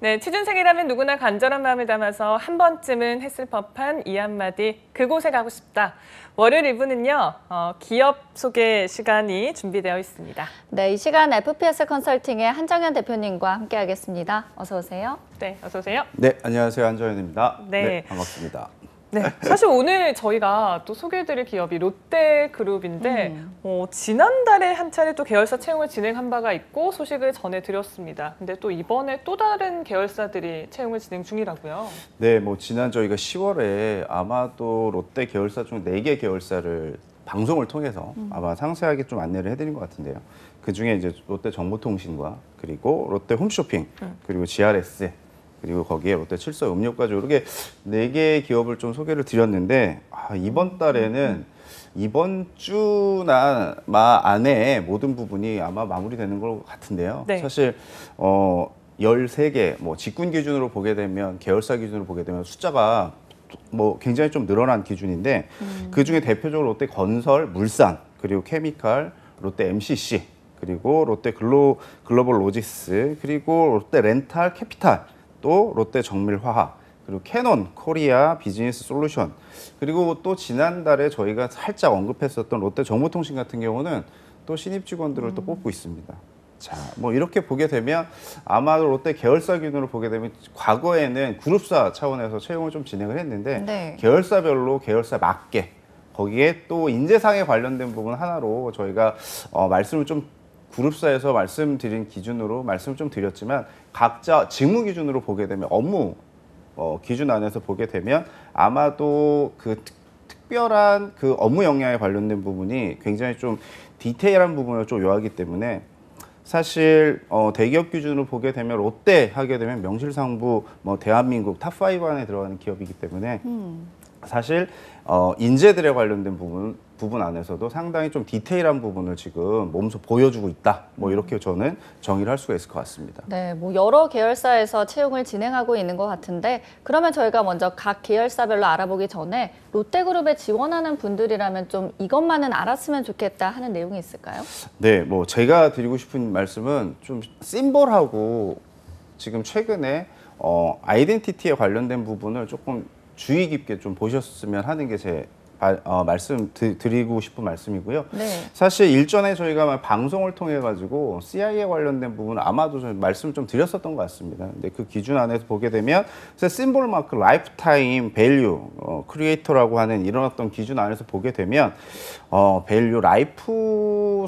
네, 취준생이라면 누구나 간절한 마음을 담아서 한 번쯤은 했을 법한 이 한마디, 그곳에 가고 싶다. 월요일 1부는요, 기업 소개 시간이 준비되어 있습니다. 네, 이 시간 FPS 컨설팅의 한정현 대표님과 함께하겠습니다. 어서 오세요. 네, 어서 오세요. 네, 안녕하세요. 한정현입니다. 네. 네, 반갑습니다. 네, 사실 오늘 저희가 또 소개해드릴 기업이 롯데그룹인데 지난달에 한 차례 또 계열사 채용을 진행한 바가 있고 소식을 전해드렸습니다. 근데 또 이번에 또 다른 계열사들이 채용을 진행 중이라고요. 네, 뭐 지난 저희가 10월에 아마도 롯데 계열사 중 4개 계열사를 방송을 통해서 아마 상세하게 좀 안내를 해드린 것 같은데요. 그 중에 이제 롯데 정보통신과 그리고 롯데 홈쇼핑 그리고 GRS 그리고 거기에 롯데 칠서 음료까지 이렇게 4개의 기업을 좀 소개를 드렸는데 이번 달에는 이번 주나 안에 모든 부분이 아마 마무리되는 것 같은데요. 네. 사실 13개 뭐 직군 기준으로 보게 되면 계열사 기준으로 보게 되면 숫자가 뭐 굉장히 좀 늘어난 기준인데 그 중에 대표적으로 롯데 건설, 물산 그리고 케미칼, 롯데 MCC 그리고 롯데 글로벌 로지스 그리고 롯데 렌탈 캐피탈 또 롯데 정밀화학 그리고 캐논 코리아 비즈니스 솔루션 그리고 또 지난달에 저희가 살짝 언급했었던 롯데 정보통신 같은 경우는 또 신입 직원들을 또 뽑고 있습니다. 자, 뭐 이렇게 보게 되면 아마도 롯데 계열사 기준으로 보게 되면 과거에는 그룹사 차원에서 채용을 좀 진행을 했는데 네. 계열사별로 계열사 맞게 거기에 또 인재상에 관련된 부분 하나로 저희가 말씀을 좀 그룹사에서 말씀드린 기준으로 말씀을 좀 드렸지만 각자 직무 기준으로 보게 되면 업무 기준 안에서 보게 되면 아마도 그 특별한 그 업무 역량에 관련된 부분이 굉장히 좀 디테일한 부분을 좀 요하기 때문에 사실 대기업 기준으로 보게 되면 롯데 하게 되면 명실상부 뭐 대한민국 탑5 안에 들어가는 기업이기 때문에 사실 인재들에 관련된 부분 안에서도 상당히 좀 디테일한 부분을 지금 몸소 보여주고 있다. 뭐 이렇게 저는 정의를 할 수가 있을 것 같습니다. 네, 뭐 여러 계열사에서 채용을 진행하고 있는 것 같은데 그러면 저희가 먼저 각 계열사별로 알아보기 전에 롯데그룹에 지원하는 분들이라면 좀 이것만은 알았으면 좋겠다 하는 내용이 있을까요? 네, 뭐 제가 드리고 싶은 말씀은 좀 심볼하고 지금 최근에 아이덴티티에 관련된 부분을 조금 주의 깊게 좀 보셨으면 하는 게 제 드리고 싶은 말씀이고요. 네. 사실 일전에 저희가 방송을 통해 가지고 CI에 관련된 부분 아마도 좀 말씀을 좀 드렸었던 것 같습니다. 근데 그 기준 안에서 보게 되면 심볼 마크, 라이프타임 밸류, 크리에이터라고 하는 이런 어떤 기준 안에서 보게 되면 밸류, 라이프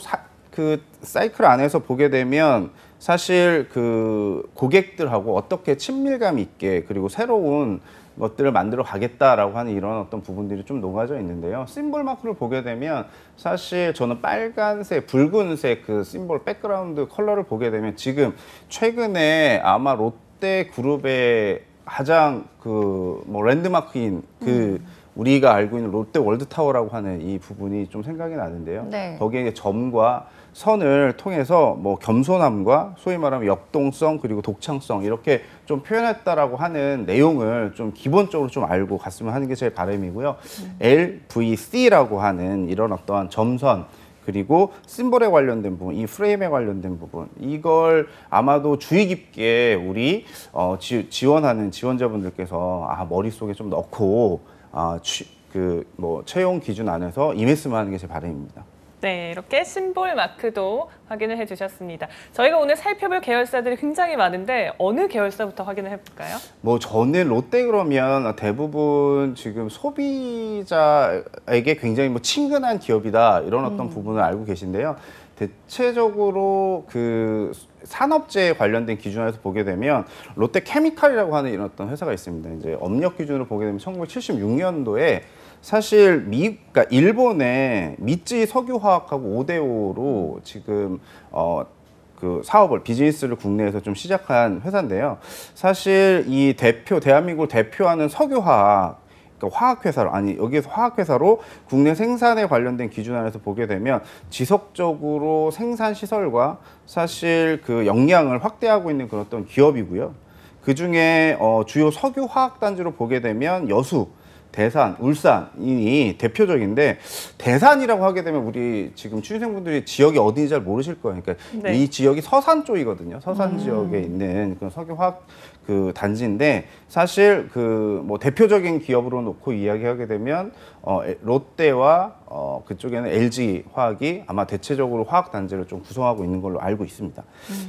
그 사이클 안에서 보게 되면 사실 그 고객들하고 어떻게 친밀감 있게 그리고 새로운 것들을 만들어 가겠다라고 하는 이런 어떤 부분들이 좀 녹아져 있는데요. 심볼 마크를 보게 되면 사실 저는 빨간색, 붉은색 그 심볼 백그라운드 컬러를 보게 되면 지금 최근에 아마 롯데 그룹의 가장 그 뭐 랜드마크인 그 우리가 알고 있는 롯데 월드타워라고 하는 이 부분이 좀 생각이 나는데요. 네. 거기에 이제 점과 선을 통해서 뭐 겸손함과 소위 말하면 역동성 그리고 독창성 이렇게 좀 표현했다라고 하는 내용을 좀 기본적으로 좀 알고 갔으면 하는 게 제 바람이고요. LVC라고 하는 이런 어떠한 점선 그리고 심볼에 관련된 부분, 이 프레임에 관련된 부분 이걸 아마도 주의 깊게 우리 지원하는 지원자분들께서 머릿속에 좀 넣고 그 뭐 채용 기준 안에서 임했으면 하는 게 제 바람입니다. 네, 이렇게 심볼 마크도 확인을 해주셨습니다. 저희가 오늘 살펴볼 계열사들이 굉장히 많은데 어느 계열사부터 확인을 해볼까요? 뭐 저는 롯데 그러면 대부분 지금 소비자에게 굉장히 뭐 친근한 기업이다 이런 어떤 부분을 알고 계신데요. 대체적으로 그 산업재에 관련된 기준에서 보게 되면 롯데 케미칼이라고 하는 이런 어떤 회사가 있습니다. 이제 업력 기준으로 보게 되면 1976년도에 사실 그러니까 일본의 미쯔이 석유화학하고 5대5로 지금 그 사업을 비즈니스를 국내에서 좀 시작한 회사인데요. 사실 이 대한민국을 대표하는 석유화학 그러니까 화학회사로 여기에서 화학회사로 국내 생산에 관련된 기준 안에서 보게 되면 지속적으로 생산 시설과 사실 그 역량을 확대하고 있는 그런 어떤 기업이고요. 그 중에 주요 석유화학 단지로 보게 되면 여수 대산, 울산이 대표적인데 대산이라고 하게 되면 우리 지금 취준생분들이 지역이 어딘지 잘 모르실 거예요. 그러니까 네. 이 지역이 서산 쪽이거든요. 서산 지역에 있는 그런 석유화학 그 단지인데 사실 그 뭐 대표적인 기업으로 놓고 이야기하게 되면 롯데와 그쪽에는 LG 화학이 아마 대체적으로 화학 단지를 좀 구성하고 있는 걸로 알고 있습니다.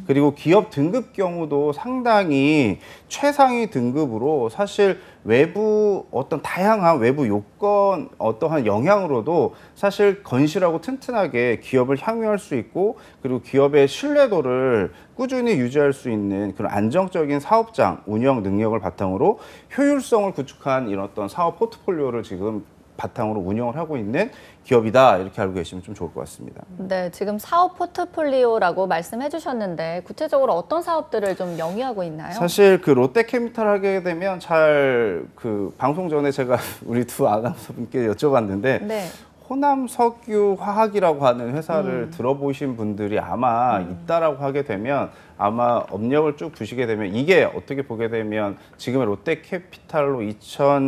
그리고 기업 등급 경우도 상당히 최상위 등급으로 사실 외부 어떤 다양한 외부 요건 어떠한 영향으로도 사실 건실하고 튼튼하게 기업을 향유할 수 있고 그리고 기업의 신뢰도를 꾸준히 유지할 수 있는 그런 안정적인 사업장 운영 능력을 바탕으로 효율성을 구축한 이런 어떤 사업 포트폴리오를 지금 바탕으로 운영을 하고 있는 기업이다 이렇게 알고 계시면 좀 좋을 것 같습니다. 네, 지금 사업 포트폴리오라고 말씀해 주셨는데 구체적으로 어떤 사업들을 좀 영위하고 있나요? 사실 그 롯데케미칼 하게 되면 잘 그 방송 전에 제가 우리 두 아나운서분께 여쭤봤는데 네. 호남석유화학이라고 하는 회사를 들어보신 분들이 아마 있다라고 하게 되면 아마 업력을 쭉 보시게 되면 이게 어떻게 보게 되면 지금의 롯데캐피탈로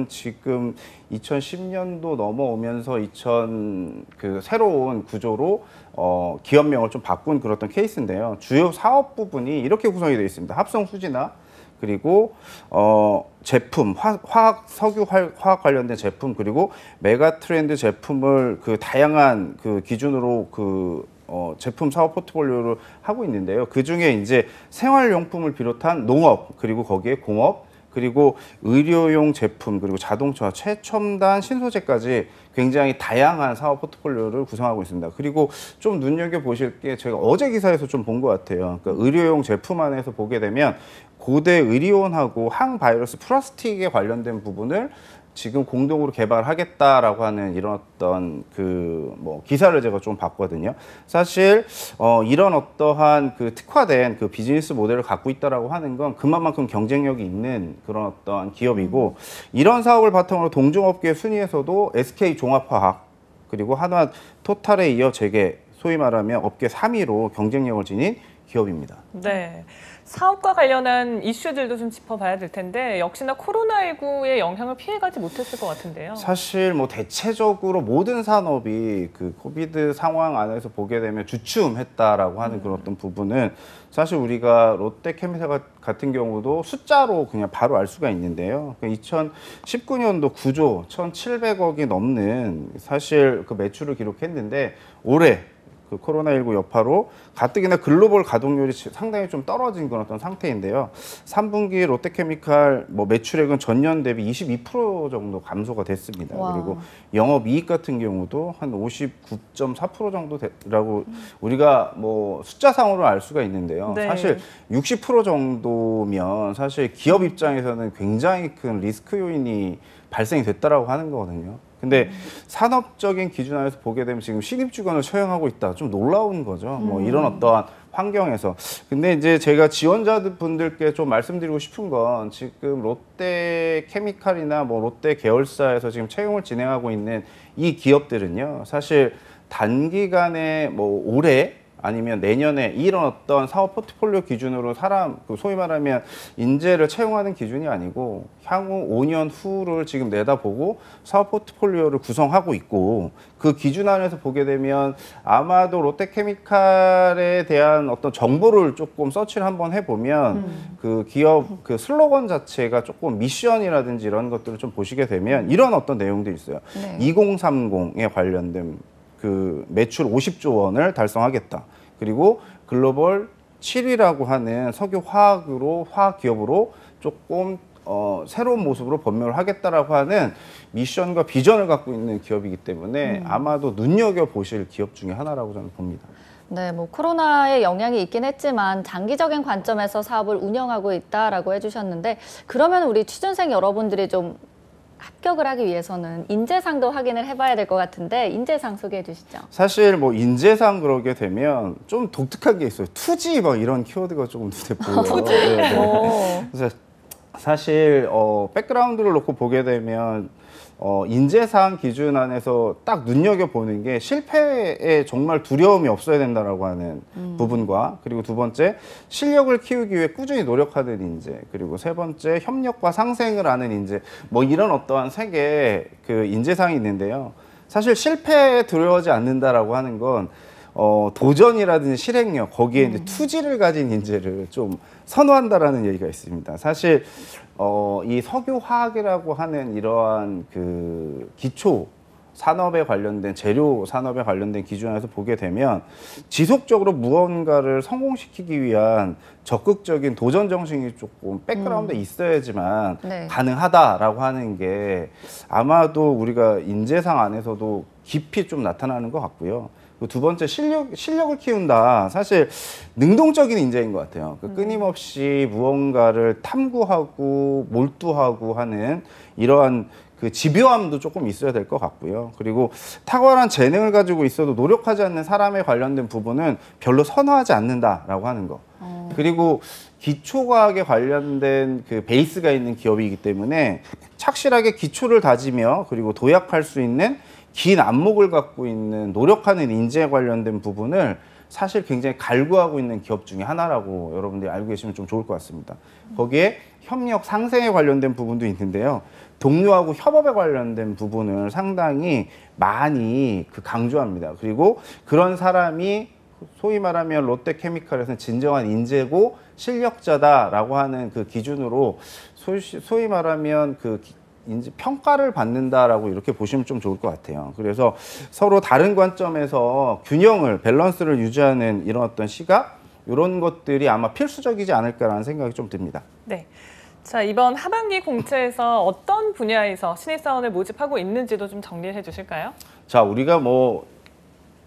지금 2010년도 넘어오면서 그 새로운 구조로 기업명을 좀 바꾼 그런 케이스인데요. 주요 사업 부분이 이렇게 구성이 되어 있습니다. 합성 수지나 그리고 제품, 석유 화학 관련된 제품 그리고 메가 트렌드 제품을 그 다양한 그 기준으로 제품 사업 포트폴리오를 하고 있는데요. 그 중에 이제 생활용품을 비롯한 농업 그리고 거기에 공업 그리고 의료용 제품 그리고 자동차 최첨단 신소재까지 굉장히 다양한 사업 포트폴리오를 구성하고 있습니다. 그리고 좀 눈여겨보실 게 제가 어제 기사에서 좀 본 것 같아요. 그러니까 의료용 제품 안에서 보게 되면 고대 의료원하고 항바이러스 플라스틱에 관련된 부분을 지금 공동으로 개발하겠다라고 하는 이런 어떤 기사를 제가 좀 봤거든요. 사실 이런 어떠한 그 특화된 그 비즈니스 모델을 갖고 있다라고 하는 건 그만큼 경쟁력이 있는 그런 어떤 기업이고 이런 사업을 바탕으로 동종업계 순위에서도 SK 종합화학 그리고 한화 토탈에 이어 재계 소위 말하면 업계 3위로 경쟁력을 지닌 기업입니다. 네. 사업과 관련한 이슈들도 좀 짚어봐야 될 텐데 역시나 코로나19의 영향을 피해가지 못했을 것 같은데요. 사실 뭐 대체적으로 모든 산업이 그 코비드 상황 안에서 보게 되면 주춤했다라고 하는 그런 어떤 부분은 사실 우리가 롯데케미칼 같은 경우도 숫자로 그냥 바로 알 수가 있는데요. 2019년도 9조 1,700억이 넘는 사실 그 매출을 기록했는데 올해 그 코로나19 여파로 가뜩이나 글로벌 가동률이 상당히 좀 떨어진 그런 어떤 상태인데요. 3분기 롯데케미칼 매출액은 전년 대비 22% 정도 감소가 됐습니다. 와. 그리고 영업이익 같은 경우도 한 59.4% 정도라고 우리가 숫자상으로 알 수가 있는데요. 네. 사실 60% 정도면 사실 기업 입장에서는 굉장히 큰 리스크 요인이 발생이 됐다라고 하는 거거든요. 근데 산업적인 기준 안에서 보게 되면 지금 신입직원을 채용하고 있다. 좀 놀라운 거죠. 이런 어떠한 환경에서. 근데 이제 제가 지원자분들께 좀 말씀드리고 싶은 건 지금 롯데케미칼이나 롯데 계열사에서 지금 채용을 진행하고 있는 이 기업들은요. 사실 단기간에 올해 아니면 내년에 이런 어떤 사업 포트폴리오 기준으로 소위 말하면 인재를 채용하는 기준이 아니고 향후 5년 후를 지금 내다보고 사업 포트폴리오를 구성하고 있고 그 기준 안에서 보게 되면 아마도 롯데케미칼에 대한 어떤 정보를 조금 서치를 한번 해보면 그 기업 그 슬로건 자체가 조금 미션이라든지 이런 것들을 좀 보시게 되면 이런 어떤 내용들이 있어요. 네. 2030에 관련된 그 매출 50조 원을 달성하겠다. 그리고 글로벌 7위라고 하는 화학 기업으로 조금 새로운 모습으로 변모를 하겠다라고 하는 미션과 비전을 갖고 있는 기업이기 때문에 아마도 눈여겨보실 기업 중에 하나라고 저는 봅니다. 네, 코로나의 영향이 있긴 했지만 장기적인 관점에서 사업을 운영하고 있다라고 해주셨는데 그러면 우리 취준생 여러분들이 좀 합격을 하기 위해서는 인재상도 확인을 해봐야 될 것 같은데 인재상 소개해 주시죠. 사실 인재상 그러게 되면 좀 독특한 게 있어요. 투지 이런 키워드가 조금 눈에 보여요. 투지. 네. 그래서 사실 백그라운드를 놓고 보게 되면 인재상 기준 안에서 딱 눈여겨보는 게 실패에 정말 두려움이 없어야 된다라고 하는 부분과, 그리고 두 번째 실력을 키우기 위해 꾸준히 노력하는 인재, 그리고 세 번째 협력과 상생을 하는 인재, 뭐 이런 어떠한 세 개의 그 인재상이 있는데요. 사실 실패에 두려워하지 않는다라고 하는 건 도전이라든지 실행력, 거기에 이제 투지를 가진 인재를 좀 선호한다라는 얘기가 있습니다. 사실 이 석유화학이라고 하는 이러한 그 기초 산업에 관련된, 재료 산업에 관련된 기준에서 보게 되면 지속적으로 무언가를 성공시키기 위한 적극적인 도전 정신이 조금 백그라운드에 있어야지만 네. 가능하다라고 하는 게 아마도 우리가 인재상 안에서도 깊이 좀 나타나는 것 같고요. 두 번째, 실력을 키운다. 사실 능동적인 인재인 것 같아요. 끊임없이 무언가를 탐구하고 몰두하고 하는 이러한 그 집요함도 조금 있어야 될 것 같고요. 그리고 탁월한 재능을 가지고 있어도 노력하지 않는 사람에 관련된 부분은 별로 선호하지 않는다라고 하는 거. 그리고 기초과학에 관련된 그 베이스가 있는 기업이기 때문에 착실하게 기초를 다지며 그리고 도약할 수 있는 긴 안목을 갖고 있는 노력하는 인재에 관련된 부분을 사실 굉장히 갈구하고 있는 기업 중에 하나라고 여러분들이 알고 계시면 좀 좋을 것 같습니다. 거기에 협력 상생에 관련된 부분도 있는데요. 동료하고 협업에 관련된 부분을 상당히 많이 강조합니다. 그리고 그런 사람이 소위 말하면 롯데케미칼에서는 진정한 인재고 실력자다라고 하는 그 기준으로 소위 말하면 인재 평가를 받는다라고 이렇게 보시면 좀 좋을 것 같아요. 그래서 서로 다른 관점에서 균형을, 밸런스를 유지하는 이런 어떤 시각, 이런 것들이 아마 필수적이지 않을까라는 생각이 좀 듭니다. 네. 자, 이번 하반기 공채에서 어떤 분야에서 신입사원을 모집하고 있는지도 좀 정리해 주실까요? 자, 우리가 뭐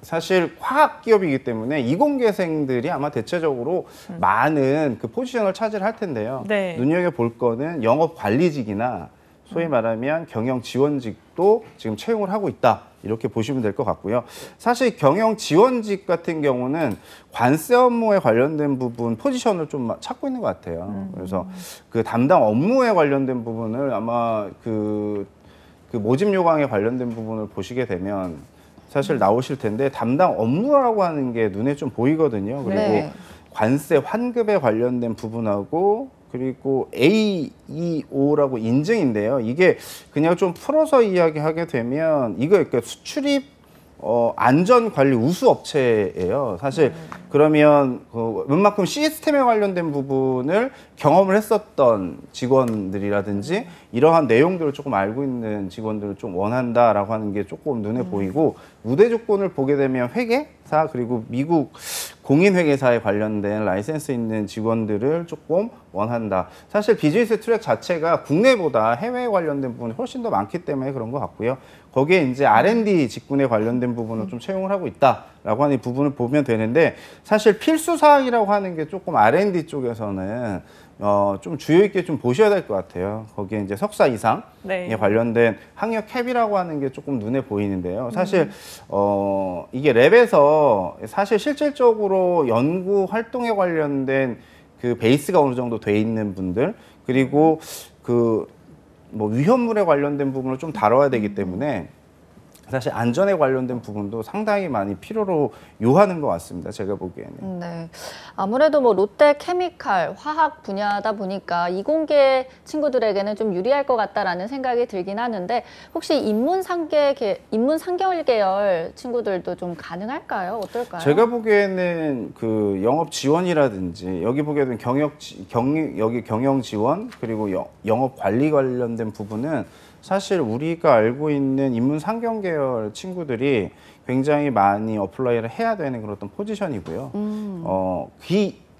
사실 화학 기업이기 때문에 이공계생들이 아마 대체적으로 많은 그 포지션을 차지할 텐데요. 네. 눈여겨볼 거는 영업 관리직이나 소위 말하면 경영 지원직도 지금 채용을 하고 있다. 이렇게 보시면 될 것 같고요. 사실 경영 지원직 같은 경우는 관세 업무에 관련된 부분 포지션을 좀 찾고 있는 것 같아요. 그래서 그 담당 업무에 관련된 부분을 아마 그 모집 요강에 관련된 부분을 보시게 되면 사실 나오실 텐데 담당 업무라고 하는 게 눈에 좀 보이거든요. 그리고 네. 관세 환급에 관련된 부분하고 그리고 AEO라고 인증인데요. 이게 그냥 좀 풀어서 이야기하게 되면 이거 그러니까 수출입 안전관리 우수업체예요. 사실 그러면 웬만큼 시스템에 관련된 부분을 경험을 했었던 직원들이라든지 이러한 내용들을 조금 알고 있는 직원들을 좀 원한다라고 하는 게 조금 눈에 보이고 우대 조건을 보게 되면 회계사 그리고 미국 공인회계사에 관련된 라이센스 있는 직원들을 조금 원한다. 사실 비즈니스 트랙 자체가 국내보다 해외에 관련된 부분이 훨씬 더 많기 때문에 그런 것 같고요. 거기에 이제 R&D 직군에 관련된 부분을 좀 채용을 하고 있다라고 하는 이 부분을 보면 되는데 사실 필수 사항이라고 하는 게 조금 R&D 쪽에서는 좀 주의 있게 좀 보셔야 될 것 같아요. 거기에 이제 석사 이상에 네. 관련된 학력 캡이라고 하는 게 조금 눈에 보이는데요. 사실 이게 랩에서 사실 실질적으로 연구 활동에 관련된 그 베이스가 어느 정도 돼 있는 분들 그리고 뭐 위험물에 관련된 부분을 좀 다뤄야 되기 때문에 사실 안전에 관련된 부분도 상당히 많이 필요로 요하는 것 같습니다. 제가 보기에는. 네. 아무래도 뭐 롯데케미칼 화학 분야다 보니까 이공계 친구들에게는 좀 유리할 것 같다라는 생각이 들긴 하는데 혹시 인문상계열 계열 친구들도 좀 가능할까요? 어떨까요? 제가 보기에는 그 영업 지원이라든지 여기 보게 되면 여기 경영 지원 그리고 영업 관리 관련된 부분은 사실 우리가 알고 있는 인문상경 계열 친구들이 굉장히 많이 어플라이를 해야 되는 그런 어떤 포지션이고요.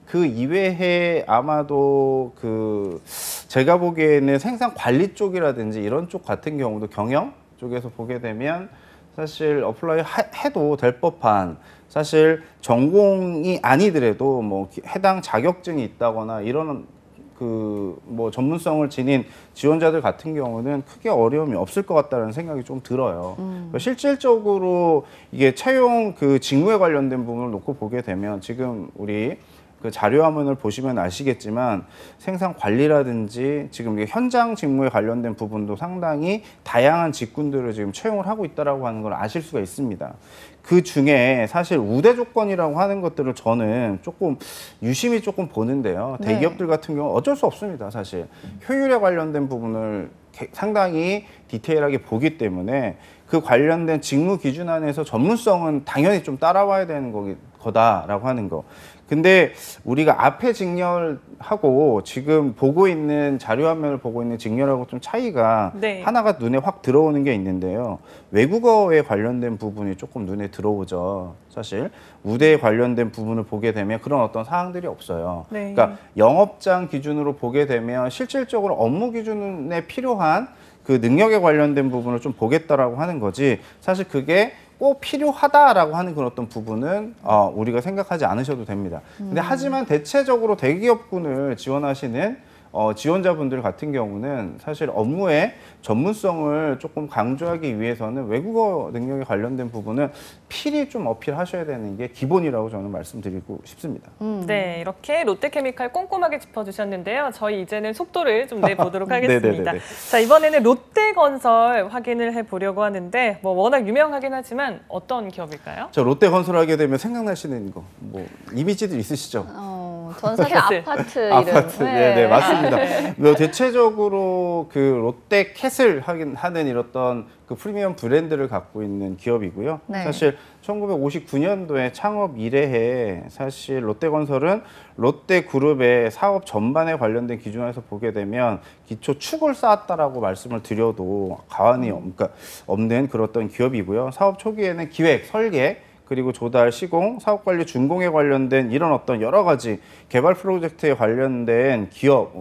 그 이외에 아마도 제가 보기에는 생산 관리 쪽이라든지 이런 쪽 같은 경우도 경영 쪽에서 보게 되면 사실 어플라이 해도 될 법한 사실 전공이 아니더라도 뭐 해당 자격증이 있다거나 이런 뭐 전문성을 지닌 지원자들 같은 경우는 크게 어려움이 없을 것 같다는 생각이 좀 들어요. 실질적으로 이게 채용 그 직무에 관련된 부분을 놓고 보게 되면 지금 우리 그 자료화면을 보시면 아시겠지만 생산 관리라든지 지금 이게 현장 직무에 관련된 부분도 상당히 다양한 직군들을 지금 채용을 하고 있다라고 하는 걸 아실 수가 있습니다. 그 중에 사실 우대 조건이라고 하는 것들을 저는 조금 유심히 조금 보는데요. 네. 대기업들 같은 경우 어쩔 수 없습니다. 사실 효율에 관련된 부분을 상당히 디테일하게 보기 때문에 그 관련된 직무 기준 안에서 전문성은 당연히 좀 따라와야 되는 거다라고 하는 거. 근데 우리가 앞에 직렬하고 지금 보고 있는 자료화면을 보고 있는 직렬하고 좀 차이가 네. 하나가 눈에 확 들어오는 게 있는데요. 외국어에 관련된 부분이 조금 눈에 들어오죠. 사실 우대에 관련된 부분을 보게 되면 그런 어떤 사항들이 없어요. 네. 그러니까 영업장 기준으로 보게 되면 실질적으로 업무 기준에 필요한 그 능력에 관련된 부분을 좀 보겠다라고 하는 거지. 사실 그게 꼭 필요하다라고 하는 그런 어떤 부분은 우리가 생각하지 않으셔도 됩니다. 근데 하지만 대체적으로 대기업군을 지원하시는 지원자분들 같은 경우는 사실 업무의 전문성을 조금 강조하기 위해서는 외국어 능력에 관련된 부분은 필히 좀 어필하셔야 되는 게 기본이라고 저는 말씀드리고 싶습니다. 네, 이렇게 롯데케미칼 꼼꼼하게 짚어주셨는데요. 저희 이제는 속도를 좀 내보도록 하겠습니다. 네네네네. 자, 이번에는 롯데건설 확인을 해보려고 하는데 뭐 워낙 유명하긴 하지만 어떤 기업일까요? 저 롯데건설 하게 되면 생각나시는 거, 뭐 이미지들 있으시죠? 전 사실 캐슬. 아파트 이름. 아파트, 네, 맞습니다. 뭐 대체적으로 그 롯데 캐슬 하는 이런 그 프리미엄 브랜드를 갖고 있는 기업이고요. 네. 사실 1959년도에 창업 이래에 사실 롯데건설은 롯데그룹의 사업 전반에 관련된 기준에서 보게 되면 기초 축을 쌓았다라고 말씀을 드려도 과언이 그러니까 없는 그런 어떤 기업이고요. 사업 초기에는 기획, 설계, 그리고 조달, 시공, 사업관리, 준공에 관련된 이런 어떤 여러 가지 개발 프로젝트에 관련된 기업,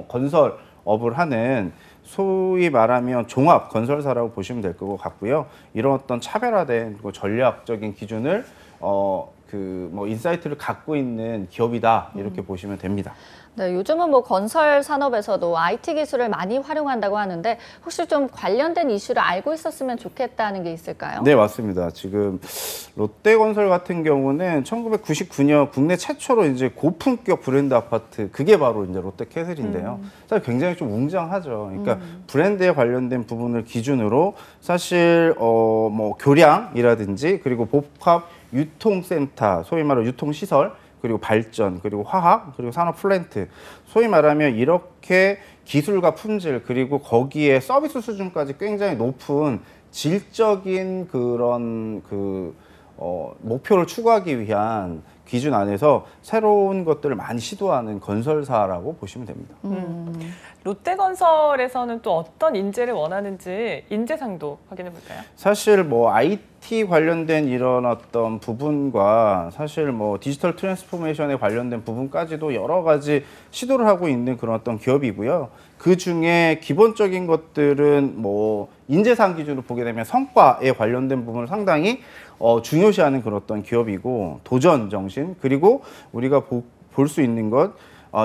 건설업을 하는 소위 말하면 종합 건설사라고 보시면 될 것 같고요. 이런 어떤 차별화된 그리고 전략적인 기준을 뭐 인사이트를 갖고 있는 기업이다 이렇게 보시면 됩니다. 네, 요즘은 뭐 건설 산업에서도 IT 기술을 많이 활용한다고 하는데 혹시 좀 관련된 이슈를 알고 있었으면 좋겠다는 게 있을까요? 네, 맞습니다. 지금 롯데건설 같은 경우는 1999년 국내 최초로 이제 고품격 브랜드 아파트 그게 바로 이제 롯데캐슬인데요. 사실 굉장히 좀 웅장하죠. 그러니까 브랜드에 관련된 부분을 기준으로 사실 뭐 교량이라든지 그리고 복합 유통센터, 소위 말하는 유통시설, 그리고 발전, 그리고 화학, 그리고 산업 플랜트, 소위 말하면 이렇게 기술과 품질, 그리고 거기에 서비스 수준까지 굉장히 높은 질적인 그런 목표를 추구하기 위한 기준 안에서 새로운 것들을 많이 시도하는 건설사라고 보시면 됩니다. 롯데건설에서는 또 어떤 인재를 원하는지 인재상도 확인해 볼까요? 사실 뭐 IT 관련된 이런 어떤 부분과 사실 뭐 디지털 트랜스포메이션에 관련된 부분까지도 여러 가지 시도를 하고 있는 그런 어떤 기업이고요. 그 중에 기본적인 것들은 뭐 인재상 기준으로 보게 되면 성과에 관련된 부분을 상당히 중요시하는 그런 어떤 기업이고 도전 정신 그리고 우리가 볼 수 있는 것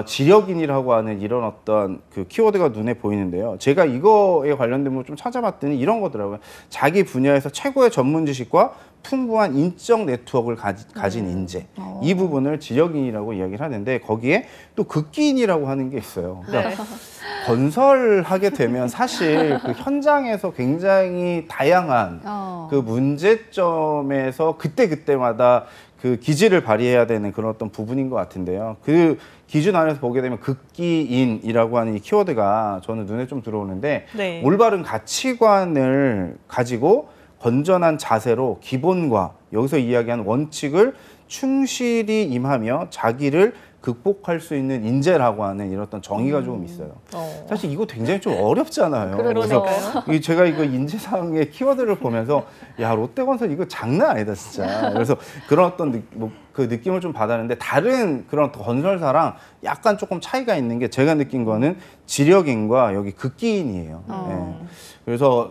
지력인이라고 하는 이런 어떤 그 키워드가 눈에 보이는데요. 제가 이거에 관련된 부분 좀 찾아봤더니 이런 거더라고요. 자기 분야에서 최고의 전문 지식과 풍부한 인적 네트워크를 가진 인재. 이 부분을 지력인이라고 이야기를 하는데 거기에 또 극기인이라고 하는 게 있어요. 그러니까 네. 건설하게 되면 사실 그 현장에서 굉장히 다양한 그 문제점에서 그때마다 그 기질을 발휘해야 되는 그런 어떤 부분인 것 같은데요. 그 기준 안에서 보게 되면 극기인이라고 하는 이 키워드가 저는 눈에 좀 들어오는데 네. 올바른 가치관을 가지고 건전한 자세로 기본과 여기서 이야기하는 원칙을 충실히 임하며 자기를 극복할 수 있는 인재라고 하는 이런 어떤 정의가 조금 있어요. 사실 이거 굉장히 좀 어렵잖아요. 그래서 제가 이거 인재상의 키워드를 보면서 야 롯데건설 이거 장난 아니다 진짜. 그래서 그런 어떤 그 느낌을 좀 받았는데 다른 그런 건설사랑 약간 조금 차이가 있는 게 제가 느낀 거는 지력인과 여기 극기인이에요. 네. 그래서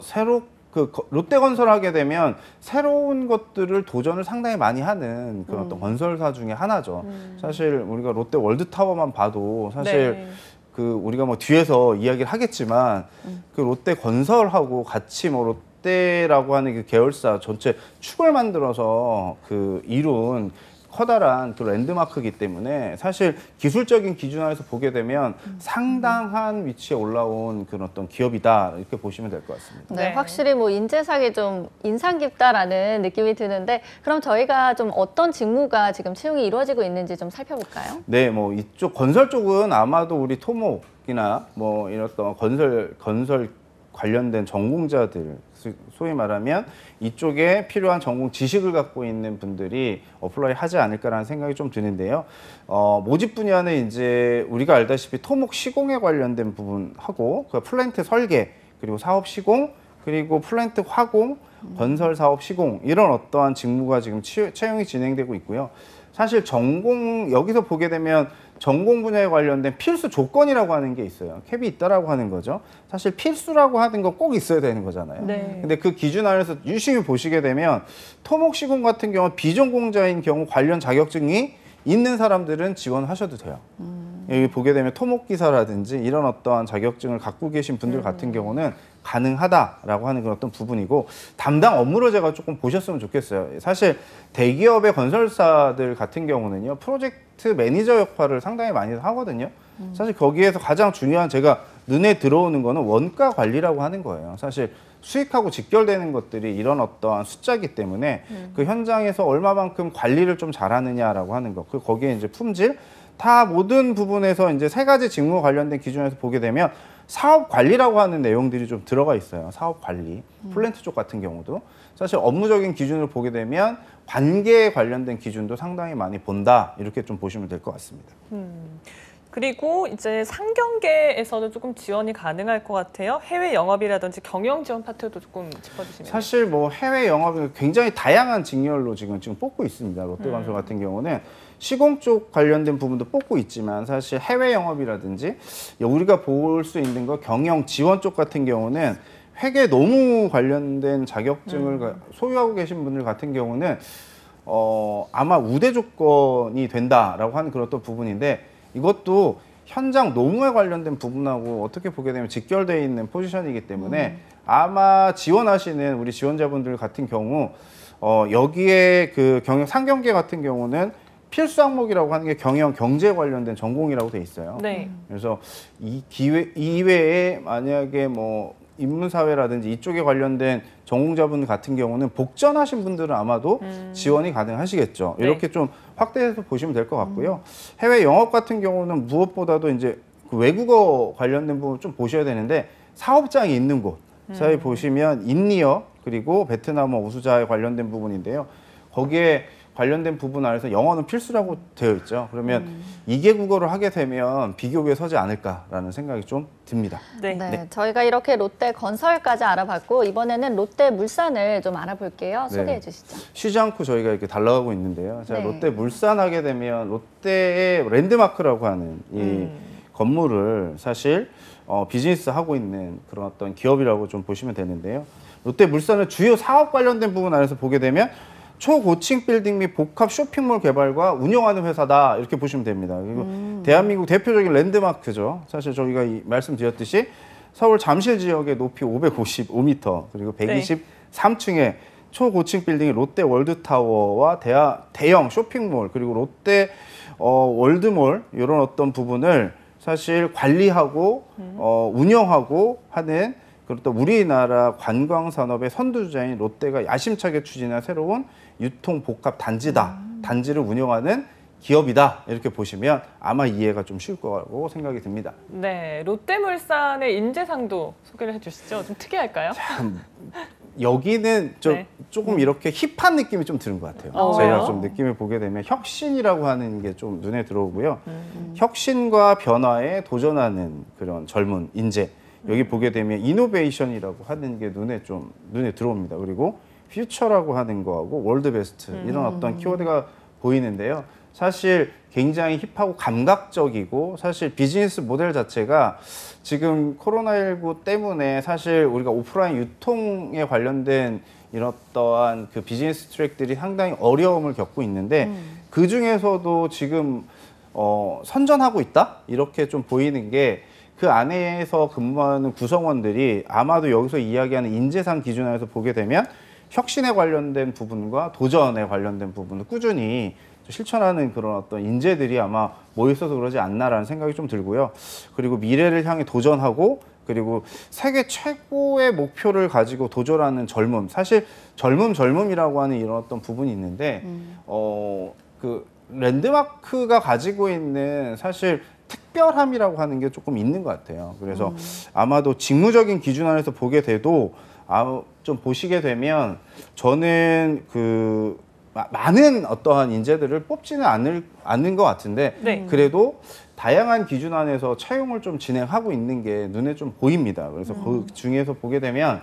롯데건설 하게 되면 새로운 것들을 도전을 상당히 많이 하는 그런 어떤 건설사 중에 하나죠. 사실 우리가 롯데 월드타워만 봐도 사실 네. 그 우리가 뭐 뒤에서 이야기를 하겠지만 그 롯데건설하고 같이 뭐 롯데라고 하는 그 계열사 전체 축을 만들어서 그 이룬 커다란 그 랜드마크이기 때문에 사실 기술적인 기준에서 보게 되면 상당한 위치에 올라온 그런 어떤 기업이다 이렇게 보시면 될 것 같습니다. 네, 네. 확실히 뭐 인재상이 좀 인상 깊다라는 느낌이 드는데 그럼 저희가 좀 어떤 직무가 지금 채용이 이루어지고 있는지 좀 살펴볼까요? 네, 뭐 이쪽 건설 쪽은 아마도 우리 토목이나 뭐 이런 어떤 건설 관련된 전공자들 소위 말하면 이쪽에 필요한 전공 지식을 갖고 있는 분들이 어플라이 하지 않을까라는 생각이 좀 드는데요. 모집 분야는 이제 우리가 알다시피 토목 시공에 관련된 부분하고 그 플랜트 설계 그리고 사업 시공 그리고 플랜트 화공 건설 사업 시공 이런 어떠한 직무가 지금 채용이 진행되고 있고요. 사실 전공 여기서 보게 되면 전공 분야에 관련된 필수 조건이라고 하는 게 있어요. 캡이 있다라고 하는 거죠. 사실 필수라고 하는 거 꼭 있어야 되는 거잖아요. 네. 근데 그 기준 안에서 유심히 보시게 되면 토목 시공 같은 경우 비전공자인 경우 관련 자격증이 있는 사람들은 지원하셔도 돼요. 여기 보게 되면 토목기사라든지 이런 어떠한 자격증을 갖고 계신 분들 같은 경우는 가능하다라고 하는 그런 어떤 부분이고 담당 업무를 제가 조금 보셨으면 좋겠어요. 사실 대기업의 건설사들 같은 경우는요. 프로젝트 매니저 역할을 상당히 많이 하거든요. 사실 거기에서 가장 중요한 제가 눈에 들어오는 거는 원가 관리라고 하는 거예요. 사실 수익하고 직결되는 것들이 이런 어떠한 숫자이기 때문에 그 현장에서 얼마만큼 관리를 좀 잘하느냐라고 하는 거. 그 거기에 이제 품질 다 모든 부분에서 이제 세 가지 직무와 관련된 기준에서 보게 되면 사업 관리라고 하는 내용들이 좀 들어가 있어요. 사업 관리. 플랜트 쪽 같은 경우도 사실 업무적인 기준을 보게 되면 관계에 관련된 기준도 상당히 많이 본다. 이렇게 좀 보시면 될 것 같습니다. 그리고 이제 상경계에서는 조금 지원이 가능할 것 같아요. 해외 영업이라든지 경영 지원 파트도 조금 짚어주시면. 사실 뭐 해외 영업은 굉장히 다양한 직렬로 지금 뽑고 있습니다. 롯데건설 같은 경우는 시공 쪽 관련된 부분도 뽑고 있지만 사실 해외 영업이라든지 우리가 볼 수 있는 거 경영 지원 쪽 같은 경우는 회계 노무 관련된 자격증을 소유하고 계신 분들 같은 경우는 아마 우대 조건이 된다라고 하는 그런 또 부분인데 이것도 현장 노무에 관련된 부분하고 어떻게 보게 되면 직결되어 있는 포지션이기 때문에 아마 지원하시는 우리 지원자분들 같은 경우 여기에 그 경영 상경계 같은 경우는 필수 항목이라고 하는 게 경영 경제 관련된 전공이라고 돼 있어요. 네. 그래서 이 이외에 만약에 뭐 인문사회라든지 이쪽에 관련된 전공자분 같은 경우는 복전하신 분들은 아마도 지원이 가능하시겠죠. 네. 이렇게 좀 확대해서 보시면 될 것 같고요. 해외 영업 같은 경우는 무엇보다도 이제 그 외국어 관련된 부분 좀 보셔야 되는데 사업장이 있는 곳. 사회 보시면 인니어 그리고 베트남어 우수자에 관련된 부분인데요. 거기에 관련된 부분 안에서 영어는 필수라고 되어 있죠. 그러면 2개 국어를 하게 되면 비교구에 서지 않을까라는 생각이 좀 듭니다. 네. 네, 저희가 이렇게 롯데 건설까지 알아봤고 이번에는 롯데 물산을 좀 알아볼게요. 네. 소개해 주시죠. 쉬지 않고 저희가 이렇게 달라가고 있는데요. 자, 네. 롯데 물산 하게 되면 롯데의 랜드마크라고 하는 이 건물을 사실 비즈니스 하고 있는 그런 어떤 기업이라고 좀 보시면 되는데요. 롯데 물산은 주요 사업 관련된 부분 안에서 보게 되면 초고층 빌딩 및 복합 쇼핑몰 개발과 운영하는 회사다 이렇게 보시면 됩니다. 그리고 대한민국 대표적인 랜드마크죠. 사실 저희가 말씀드렸듯이 서울 잠실 지역의 높이 555m 그리고 123층의 초고층 빌딩이 롯데 월드타워와 대형 쇼핑몰 그리고 롯데 월드몰 이런 어떤 부분을 사실 관리하고 운영하고 하는 그리고 또 우리나라 관광 산업의 선두주자인 롯데가 야심차게 추진한 새로운 유통 복합 단지다. 단지를 운영하는 기업이다. 이렇게 보시면 아마 이해가 좀 쉬울 거라고 생각이 듭니다. 네, 롯데물산의 인재상도 소개를 해주시죠. 좀 특이할까요? 여기는 네. 조금 이렇게 힙한 느낌이 좀 드는 것 같아요. 왜요? 제가 좀 느낌을 보게 되면 혁신이라고 하는 게 좀 눈에 들어오고요. 혁신과 변화에 도전하는 그런 젊은 인재. 여기 보게 되면 이노베이션이라고 하는 게 눈에 들어옵니다. 그리고 퓨처라고 하는 거하고 월드베스트 이런 어떤 키워드가 보이는데요. 사실 굉장히 힙하고 감각적이고 사실 비즈니스 모델 자체가 지금 코로나19 때문에 사실 우리가 오프라인 유통에 관련된 이런 어떠한 그 비즈니스 트랙들이 상당히 어려움을 겪고 있는데 그 중에서도 지금 선전하고 있다? 이렇게 좀 보이는 게 그 안에서 근무하는 구성원들이 아마도 여기서 이야기하는 인재상 기준에서 보게 되면 혁신에 관련된 부분과 도전에 관련된 부분을 꾸준히 실천하는 그런 어떤 인재들이 아마 모여 있어서 그러지 않나라는 생각이 좀 들고요. 그리고 미래를 향해 도전하고 그리고 세계 최고의 목표를 가지고 도전하는 젊음. 사실 젊음이라고 하는 이런 어떤 부분이 있는데 그 랜드마크가 가지고 있는 사실 특별함이라고 하는 게 조금 있는 것 같아요. 그래서 아마도 직무적인 기준 안에서 보게 돼도 좀 보시게 되면 저는 그 많은 어떠한 인재들을 뽑지는 않는 것 같은데 네. 그래도 다양한 기준 안에서 채용을 좀 진행하고 있는 게 눈에 좀 보입니다. 그래서 그 중에서 보게 되면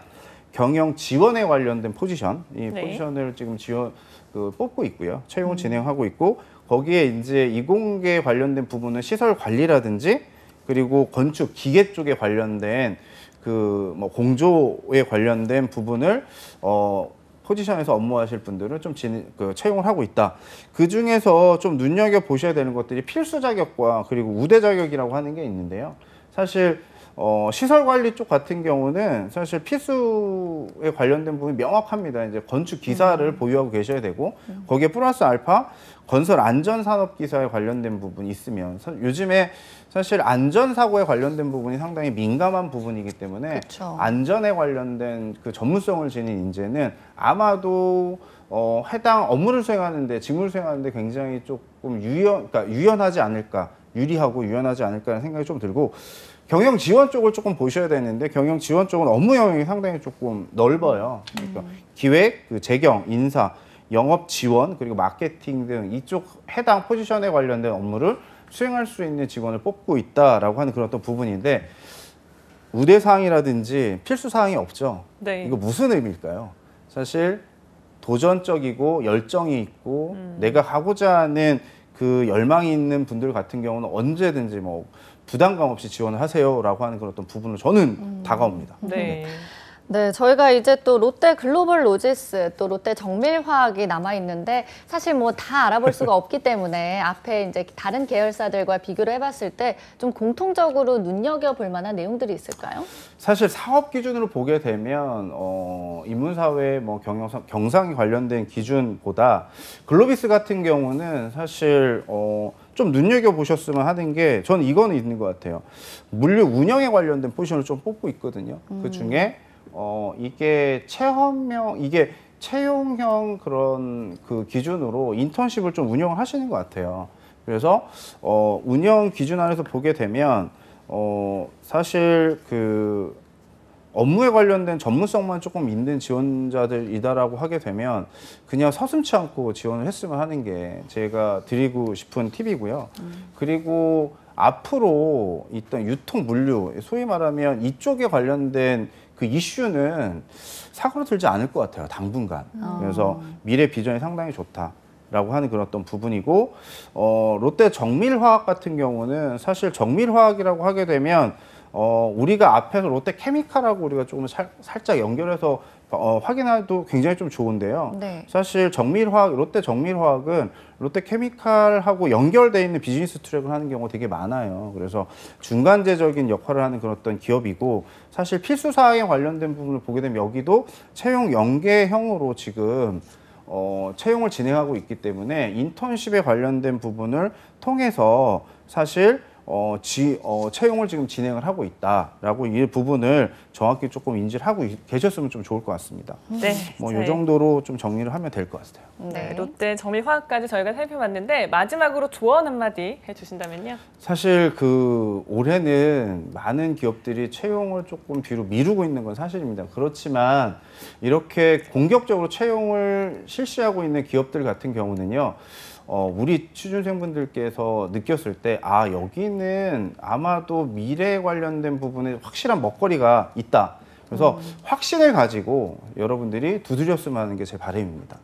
경영 지원에 관련된 포지션, 이 네. 포지션을 지금 뽑고 있고요. 채용을 진행하고 있고 거기에 이제 이공계 관련된 부분은 시설 관리라든지 그리고 건축 기계 쪽에 관련된 그 뭐 공조에 관련된 부분을 포지션에서 업무하실 분들은 좀 채용을 하고 있다. 그 중에서 좀 눈여겨 보셔야 되는 것들이 필수 자격과 그리고 우대 자격이라고 하는 게 있는데요. 사실 시설 관리 쪽 같은 경우는 사실 필수에 관련된 부분이 명확합니다. 이제 건축 기사를 보유하고 계셔야 되고 거기에 플러스 알파 건설 안전산업 기사에 관련된 부분이 있으면 요즘에 사실 안전사고에 관련된 부분이 상당히 민감한 부분이기 때문에 그쵸. 안전에 관련된 그 전문성을 지닌 인재는 아마도 해당 업무를 수행하는데 직무를 수행하는데 굉장히 조금 그러니까 유연하지 않을까, 유리하고 유연하지 않을까라는 생각이 좀 들고 경영 지원 쪽을 조금 보셔야 되는데 경영 지원 쪽은 업무 영역이 상당히 조금 넓어요. 그러니까 기획, 그 재경, 인사, 영업 지원 그리고 마케팅 등 이쪽 해당 포지션에 관련된 업무를 수행할 수 있는 직원을 뽑고 있다라고 하는 그런 어떤 부분인데 우대 사항이라든지 필수 사항이 없죠. 네. 이거 무슨 의미일까요? 사실 도전적이고 열정이 있고 내가 하고자 하는 그 열망이 있는 분들 같은 경우는 언제든지 뭐 부담감 없이 지원을 하세요라고 하는 그런 어떤 부분을 저는 다가옵니다. 네. 네, 저희가 이제 또 롯데 글로벌 로지스, 또 롯데 정밀화학이 남아 있는데 사실 뭐 다 알아볼 수가 없기 때문에 앞에 이제 다른 계열사들과 비교를 해봤을 때 좀 공통적으로 눈여겨볼 만한 내용들이 있을까요? 사실 사업 기준으로 보게 되면 인문사회 뭐 경상에 관련된 기준보다 글로비스 같은 경우는 사실 좀 눈여겨 보셨으면 하는 게 저는 이거는 있는 것 같아요. 물류 운영에 관련된 포지션을 좀 뽑고 있거든요. 그 중에 이게 채용형 그런 그 기준으로 인턴십을 좀 운영을 하시는 것 같아요. 그래서 운영 기준 안에서 보게 되면 사실 그 업무에 관련된 전문성만 조금 있는 지원자들이다라고 하게 되면 그냥 서슴치 않고 지원을 했으면 하는 게 제가 드리고 싶은 팁이고요. 그리고 앞으로 있던 유통 물류, 소위 말하면 이쪽에 관련된 그 이슈는 사그러들지 않을 것 같아요, 당분간. 그래서 미래 비전이 상당히 좋다라고 하는 그런 어떤 부분이고, 롯데 정밀화학 같은 경우는 사실 정밀화학이라고 하게 되면 우리가 앞에서 롯데 케미칼하고 우리가 조금 살짝 연결해서 확인해도 굉장히 좀 좋은데요. 네. 사실 롯데 정밀화학은 롯데 케미칼하고 연결되어 있는 비즈니스 트랙을 하는 경우가 되게 많아요. 그래서 중간재적인 역할을 하는 그런 어떤 기업이고 사실 필수 사항에 관련된 부분을 보게 되면 여기도 채용 연계형으로 지금 채용을 진행하고 있기 때문에 인턴십에 관련된 부분을 통해서 사실 채용을 지금 진행을 하고 있다라고 이 부분을 정확히 조금 인지를 하고 계셨으면 좀 좋을 것 같습니다. 네. 뭐 이 정도로 좀 정리를 하면 될 것 같아요. 네. 롯데 정밀화학까지 저희가 살펴봤는데 마지막으로 조언 한마디 해주신다면요? 사실 그 올해는 많은 기업들이 채용을 조금 뒤로 미루고 있는 건 사실입니다. 그렇지만 이렇게 공격적으로 채용을 실시하고 있는 기업들 같은 경우는요. 우리 취준생분들께서 느꼈을 때, 여기는 아마도 미래에 관련된 부분에 확실한 먹거리가 있다. 그래서 확신을 가지고 여러분들이 두드렸으면 하는 게 제 바람입니다.